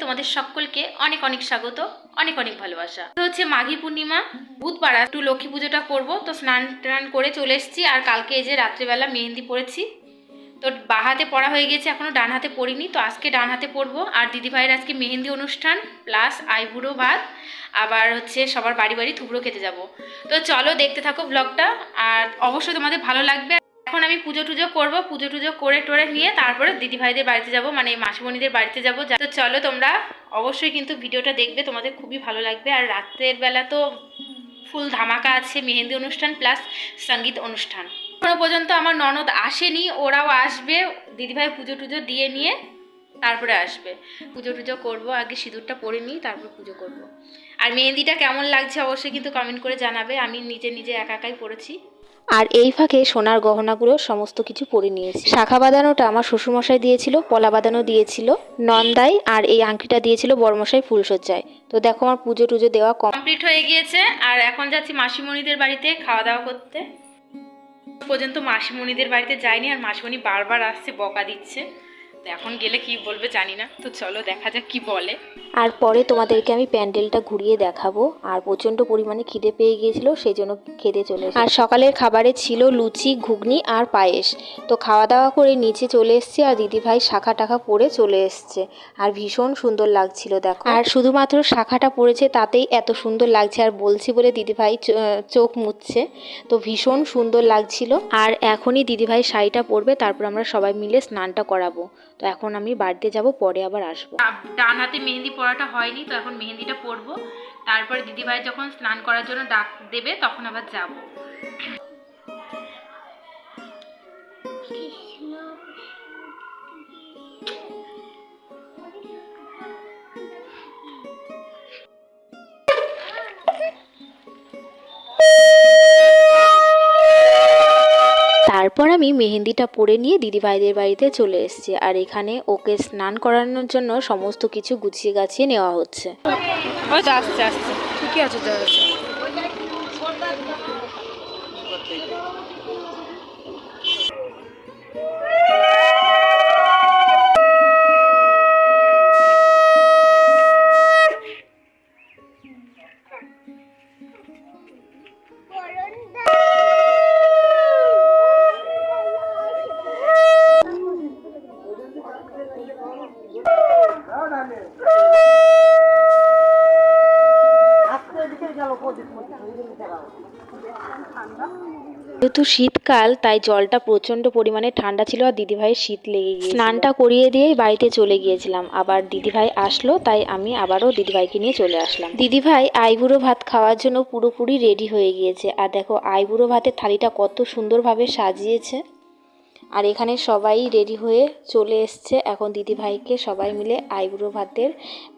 তোমাদের সকলকে অনেক অনেক স্বাগত, অনেক অনেক ভালোবাসা। তো হচ্ছে মাঘী পূর্ণিমা, বুধবার একটু লক্ষ্মী পুজোটা করবো, তো স্নান টান করে চলে এসেছি। আর কালকে এই যে রাত্রিবেলা মেহেন্দি পড়েছি, তো বাঁ হাতে পড়া হয়ে গেছে, এখনও ডান হাতে পড়িনি, তো আজকে ডান হাতে পড়বো। আর দিদিভাইয়ের আজকে মেহেন্দি অনুষ্ঠান প্লাস আইবুড়ো ভাত, আবার হচ্ছে সবার বাড়ি বাড়ি থুবড়ো খেতে যাব। তো চলো দেখতে থাকো ব্লগটা, আর অবশ্যই তোমাদের ভালো লাগবে। এখন আমি পুজো টুজো করবো, পুজো টুজো করে টোরে নিয়ে তারপরে দিদিভাইদের বাড়িতে যাব, মানে মাসিমণিদের বাড়িতে যাব। তো চলো তোমরা অবশ্যই কিন্তু ভিডিওটা দেখবে, তোমাদের খুবই ভালো লাগবে। আর রাতের বেলা তো ফুল ধামাকা আছে, মেহেন্দি অনুষ্ঠান প্লাস সঙ্গীত অনুষ্ঠান। এখনো পর্যন্ত আমার ননদ আসেনি, ওরাও আসবে। দিদিভাই পুজো টুজো দিয়ে নিয়ে তারপরে আসবে। পুজো টুজো করবো, আগে সিঁদুরটা পরে নিই, তারপর পুজো করব। আর মেহেন্দিটা কেমন লাগছে অবশ্যই কিন্তু কমেন্ট করে জানাবে। আমি নিজে নিজে একা একাই পড়েছি। আর এই ফাঁকে সোনার গহনাগুলো সমস্ত কিছু পরে নিয়েছি। শাখা বাঁধানোটা আমার শ্বশুরমশাই দিয়েছিল, পলা বাঁধানো দিয়েছিল নন্দাই, আর এই আংটিটা দিয়েছিল বড়মশাই ফুলসজ্জায়। তো দেখো আমার পুজো টুজো দেওয়া কমপ্লিট হয়ে গিয়েছে। আর এখন যাচ্ছি মাসিমণিদের বাড়িতে খাওয়া দাওয়া করতে। পর্যন্ত মাসিমণিদের বাড়িতে যাইনি, আর মাসিমণি বারবার আসছে, বকা দিচ্ছে। তো এখন গেলে কি বলবে জানি না, তো চলো দেখা যাক কি বলে। আর পরে তোমাদেরকে আমি প্যান্ডেলটা ঘুরিয়ে দেখাবো। আর প্রচণ্ড পরিমাণে খিদে পেয়ে গিয়েছিল, সেই জন্য খেতে চলে এসেছি। আর সকালের খাবারে ছিল লুচি, ঘুগনি আর পায়েস। তো খাওয়া দাওয়া করে নিচে চলে এসেছি, আর দিদিভাই শাখা টাখা পরে চলে এসছে। আর ভীষণ সুন্দর লাগছিল দেখো। আর শুধুমাত্র শাখাটা পড়েছে তাতেই এত সুন্দর লাগছে, আর বলছি বলে দিদিভাই চোখ মুছছে। তো ভীষণ সুন্দর লাগছিল। আর এখনই দিদিভাই শাড়িটা পরবে, তারপর আমরা সবাই মিলে স্নানটা করাবো। তো এখন আমি বাড়িতে যাব, পরে আবার আসবো। ডান হাতে মেহেন্দি পরাটা হয়নি, তো এখন মেহেন্দিটা পরবো। তারপরে দিদিভাই যখন স্নান করার জন্য ডাক দেবে তখন আবার যাব। তারপর আমি মেহেন্দিটা পরে নিয়ে দিদিভাইদের বাড়িতে চলে এসেছি। আর এখানে ওকে স্নান করানোর জন্য সমস্ত কিছু গুছিয়ে গাছিয়ে নেওয়া হচ্ছে। আস্তে আস্তে ঠিকই আছে। যেহেতু শীতকাল, তাই জলটা প্রচণ্ড পরিমাণে ঠান্ডা ছিল, আর দিদিভাইয়ের শীত লেগে গিয়েছিল। স্নানটা করিয়ে দিয়েই বাড়িতে চলে গিয়েছিলাম। আবার দিদিভাই আসলো, তাই আমি আবারও দিদিভাইকে নিয়ে চলে আসলাম। দিদিভাই আইবুড়ো ভাত খাওয়ার জন্য পুরোপুরি রেডি হয়ে গিয়েছে। আর দেখো আইবুড়ো ভাতের থালিটা কত সুন্দরভাবে সাজিয়েছে। আর এখানে সবাই রেডি হয়ে চলে এসছে। এখন দিদিভাইকে সবাই মিলে আইবুড়ো ভাতের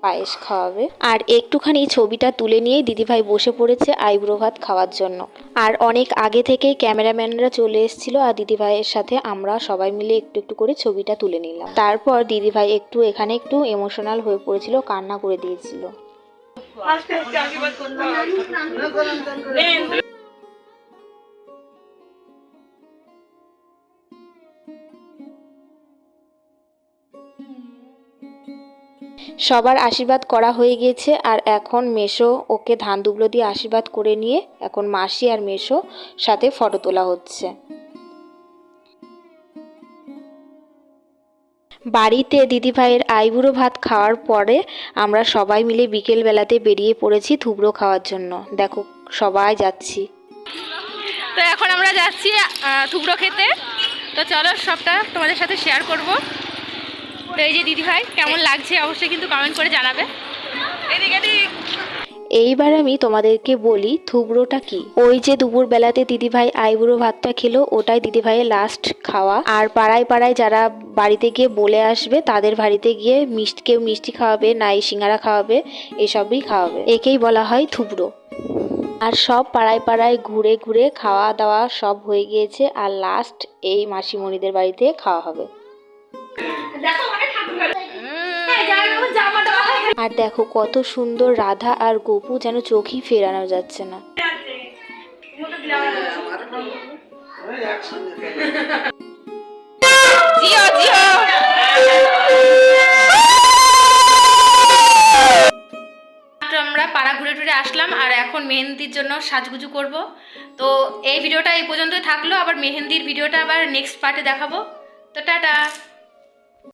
পায়েস খাওয়াবে। আর একটুখানি ছবিটা তুলে নিয়েই দিদিভাই বসে পড়েছে আইবুড়ো ভাত খাওয়ার জন্য। আর অনেক আগে থেকেই ক্যামেরাম্যানরা চলে এসেছিল, আর দিদিভাইয়ের সাথে আমরা সবাই মিলে একটু একটু করে ছবিটা তুলে নিলাম। তারপর দিদিভাই এখানে একটু ইমোশনাল হয়ে পড়েছিল, কান্না করে দিয়েছিল। সবার আশীর্বাদ করা হয়ে গিয়েছে। আর এখন মেসো ওকে ধান দুবলো দিয়ে আশীর্বাদ করে নিয়ে এখন মাসি আর মেসো সাথে ফটো তোলা হচ্ছে। বাড়িতে দিদিভাইয়ের আইবুড়ো ভাত খাওয়ার পরে আমরা সবাই মিলে বিকেল বেলাতে বেরিয়ে পড়েছি থুবড়ো খাওয়ার জন্য। দেখো সবাই যাচ্ছি। তো এখন আমরা যাচ্ছি থুবড়ো খেতে। তো চলো সবটা তোমাদের সাথে শেয়ার করব। তো এই যে দিদিভাই, কেমন লাগছে অবশ্যই কিন্তু কমেন্ট করে জানাবে। এইবার আমি তোমাদেরকে বলি থুবড়োটা কি। ওই যে দুপুর বেলাতে দিদিভাই আইবুড়ো ভাতটা খেলো, ওটাই দিদিভাইয়ের লাস্ট খাওয়া। আর পাড়ায় পাড়ায় যারা বাড়িতে গিয়ে বলে আসবে, তাদের বাড়িতে গিয়ে কেউ মিষ্টি খাওয়াবে, নাই সিঙ্গারা খাওয়াবে, এসবই খাওয়াবে। একেই বলা হয় থুবড়ো। আর সব পাড়ায় পাড়ায় ঘুরে ঘুরে খাওয়া দাওয়া সব হয়ে গিয়েছে। আর লাস্ট এই মাসিমণিদের বাড়িতে খাওয়া হবে। আর দেখো কত সুন্দর রাধা আর গোপু, যেন চোখই ফেরানো যাচ্ছে না। জিও জিও পাড়া ঘুরে টুরে আসলাম আর এখন মেহেন্দির জন্য সাজগুজু করব। তো এই ভিডিওটা এই পর্যন্তই থাকলো, আবার মেহেন্দির ভিডিওটা আবার নেক্সট পার্টে দেখাবো। তো টাটা।